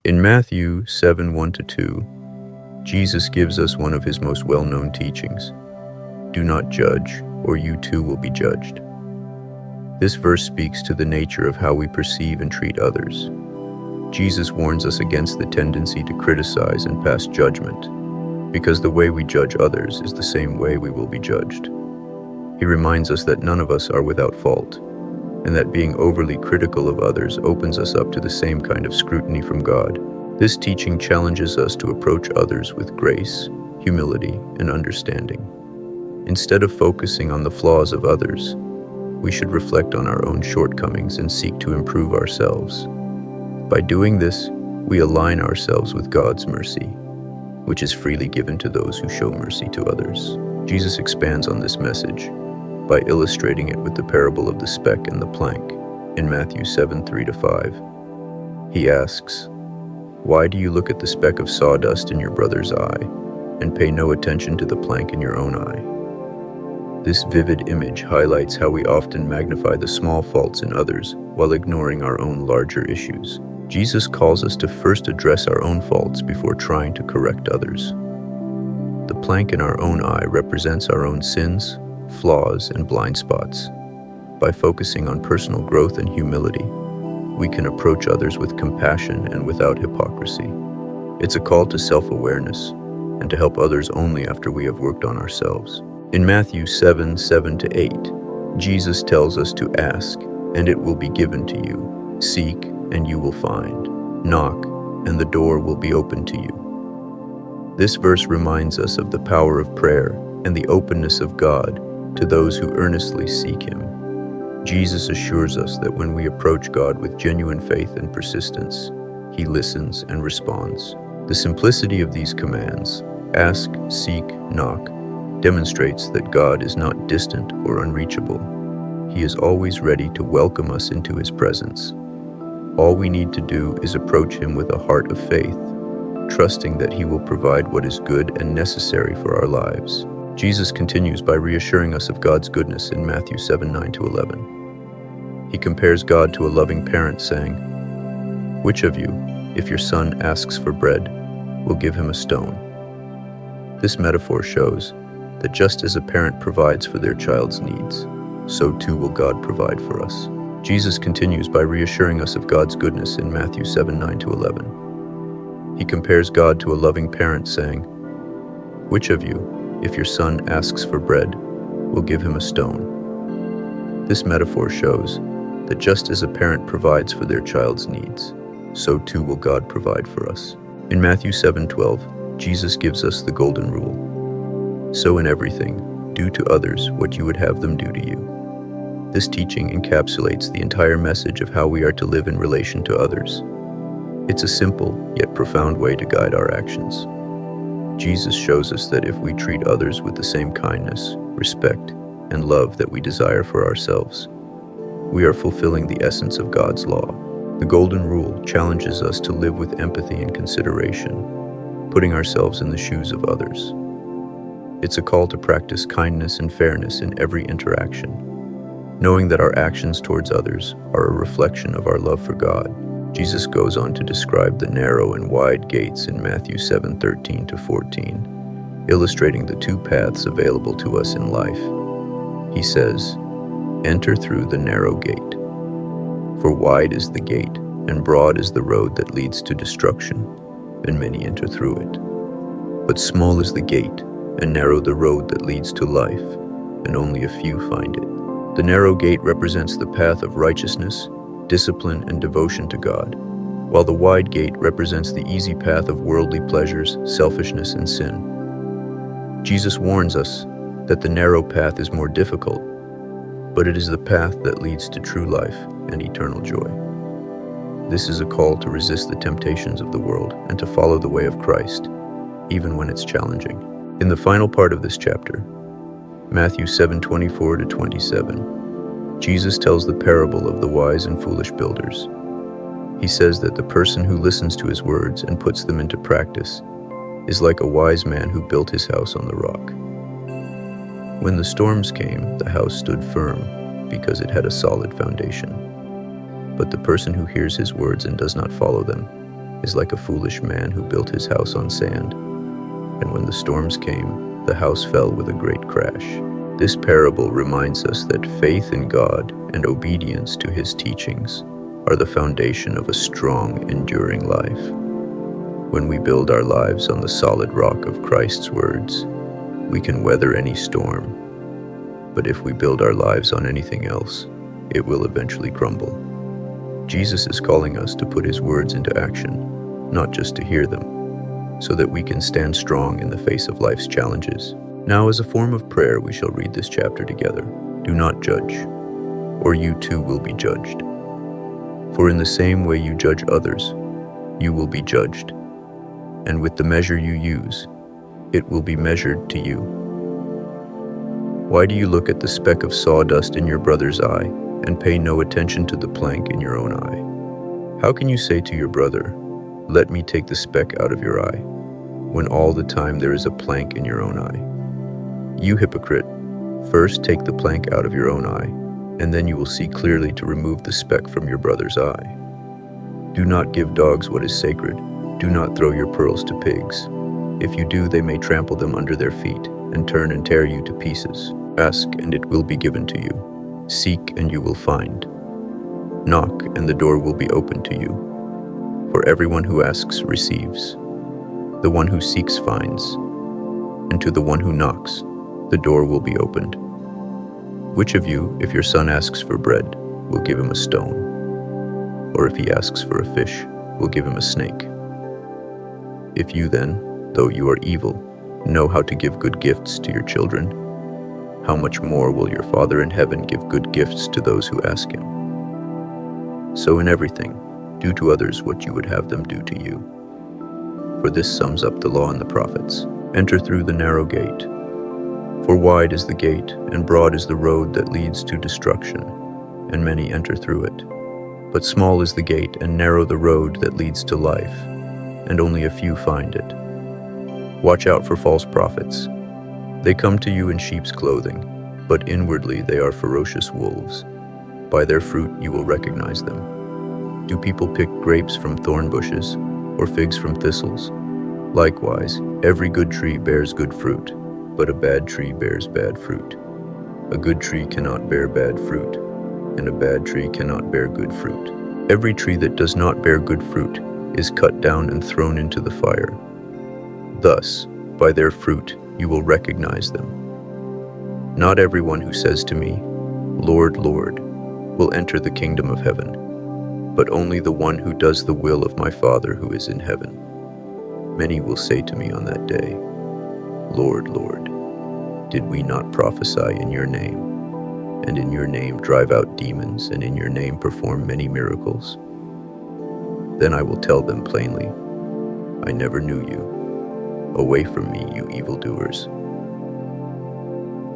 In Matthew 7:1-2, Jesus gives us one of his most well-known teachings. Do not judge, or you too will be judged. This verse speaks to the nature of how we perceive and treat others. Jesus warns us against the tendency to criticize and pass judgment, because the way we judge others is the same way we will be judged. He reminds us that none of us are without fault, and that being overly critical of others opens us up to the same kind of scrutiny from God. This teaching challenges us to approach others with grace, humility, and understanding. Instead of focusing on the flaws of others, we should reflect on our own shortcomings and seek to improve ourselves. By doing this, we align ourselves with God's mercy, which is freely given to those who show mercy to others. Jesus expands on this message by illustrating it with the parable of the speck and the plank in Matthew 7:3-5. He asks, "Why do you look at the speck of sawdust in your brother's eye and pay no attention to the plank in your own eye?" This vivid image highlights how we often magnify the small faults in others while ignoring our own larger issues. Jesus calls us to first address our own faults before trying to correct others. The plank in our own eye represents our own sins, flaws, and blind spots. By focusing on personal growth and humility, we can approach others with compassion and without hypocrisy. It's a call to self-awareness and to help others only after we have worked on ourselves. In Matthew 7:7-8, Jesus tells us to ask, and it will be given to you. Seek, and you will find. Knock, and the door will be opened to you. This verse reminds us of the power of prayer and the openness of God to those who earnestly seek Him. Jesus assures us that when we approach God with genuine faith and persistence, He listens and responds. The simplicity of these commands, ask, seek, knock, demonstrates that God is not distant or unreachable. He is always ready to welcome us into His presence. All we need to do is approach Him with a heart of faith, trusting that He will provide what is good and necessary for our lives. Jesus continues by reassuring us of God's goodness in Matthew 7:9-11. He compares God to a loving parent, saying, "Which of you, if your son asks for bread, will give him a stone?" This metaphor shows that just as a parent provides for their child's needs, so too will God provide for us. Jesus continues by reassuring us of God's goodness in Matthew 7:9-11. He compares God to a loving parent, saying, "Which of you, if your son asks for bread, will give him a stone?" This metaphor shows that just as a parent provides for their child's needs, so too will God provide for us. In Matthew 7:12, Jesus gives us the golden rule. So in everything, do to others what you would have them do to you. This teaching encapsulates the entire message of how we are to live in relation to others. It's a simple, yet profound way to guide our actions. Jesus shows us that if we treat others with the same kindness, respect, and love that we desire for ourselves, we are fulfilling the essence of God's law. The Golden Rule challenges us to live with empathy and consideration, putting ourselves in the shoes of others. It's a call to practice kindness and fairness in every interaction, knowing that our actions towards others are a reflection of our love for God. Jesus goes on to describe the narrow and wide gates in Matthew 7:13-14, illustrating the two paths available to us in life. He says, "Enter through the narrow gate, for wide is the gate, and broad is the road that leads to destruction, and many enter through it. But small is the gate, and narrow the road that leads to life, and only a few find it." The narrow gate represents the path of righteousness, discipline, and devotion to God, while the wide gate represents the easy path of worldly pleasures, selfishness, and sin. Jesus warns us that the narrow path is more difficult, but it is the path that leads to true life and eternal joy. This is a call to resist the temptations of the world and to follow the way of Christ, even when it's challenging. In the final part of this chapter, Matthew 7:24-27, Jesus tells the parable of the wise and foolish builders. He says that the person who listens to His words and puts them into practice is like a wise man who built his house on the rock. When the storms came, the house stood firm because it had a solid foundation. But the person who hears His words and does not follow them is like a foolish man who built his house on sand. And when the storms came, the house fell with a great crash. This parable reminds us that faith in God and obedience to His teachings are the foundation of a strong, enduring life. When we build our lives on the solid rock of Christ's words, we can weather any storm. But if we build our lives on anything else, it will eventually crumble. Jesus is calling us to put His words into action, not just to hear them, so that we can stand strong in the face of life's challenges. Now, as a form of prayer, we shall read this chapter together. Do not judge, or you too will be judged. For in the same way you judge others, you will be judged. And with the measure you use, it will be measured to you. Why do you look at the speck of sawdust in your brother's eye and pay no attention to the plank in your own eye? How can you say to your brother, "Let me take the speck out of your eye," when all the time there is a plank in your own eye? You hypocrite, first take the plank out of your own eye, and then you will see clearly to remove the speck from your brother's eye. Do not give dogs what is sacred. Do not throw your pearls to pigs. If you do, they may trample them under their feet and turn and tear you to pieces. Ask, and it will be given to you. Seek, and you will find. Knock, and the door will be opened to you. For everyone who asks receives. The one who seeks finds. And to the one who knocks, the door will be opened. Which of you, if your son asks for bread, will give him a stone? Or if he asks for a fish, will give him a snake? If you then, though you are evil, know how to give good gifts to your children, how much more will your Father in heaven give good gifts to those who ask Him? So in everything, do to others what you would have them do to you. For this sums up the law and the prophets. Enter through the narrow gate. For wide is the gate, and broad is the road that leads to destruction, and many enter through it. But small is the gate, and narrow the road that leads to life, and only a few find it. Watch out for false prophets. They come to you in sheep's clothing, but inwardly they are ferocious wolves. By their fruit you will recognize them. Do people pick grapes from thorn bushes, or figs from thistles? Likewise, every good tree bears good fruit, but a bad tree bears bad fruit. A good tree cannot bear bad fruit, and a bad tree cannot bear good fruit. Every tree that does not bear good fruit is cut down and thrown into the fire. Thus, by their fruit you will recognize them. Not everyone who says to me, "Lord, Lord," will enter the kingdom of heaven, but only the one who does the will of my Father who is in heaven. Many will say to me on that day, "Lord, Lord, did we not prophesy in your name, and in your name drive out demons, and in your name perform many miracles?" Then I will tell them plainly, "I never knew you. Away from me, you evildoers."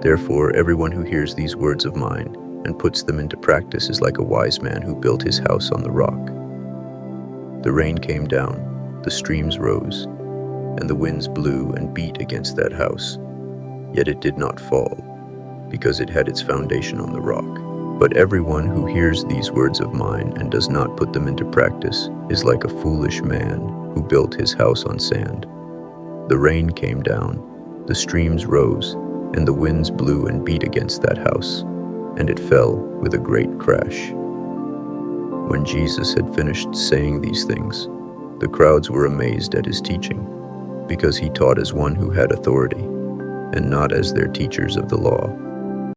Therefore, everyone who hears these words of mine and puts them into practice is like a wise man who built his house on the rock. The rain came down, the streams rose, and the winds blew and beat against that house. Yet it did not fall, because it had its foundation on the rock. But everyone who hears these words of mine and does not put them into practice is like a foolish man who built his house on sand. The rain came down, the streams rose, and the winds blew and beat against that house, and it fell with a great crash. When Jesus had finished saying these things, the crowds were amazed at his teaching, because he taught as one who had authority, and not as their teachers of the law.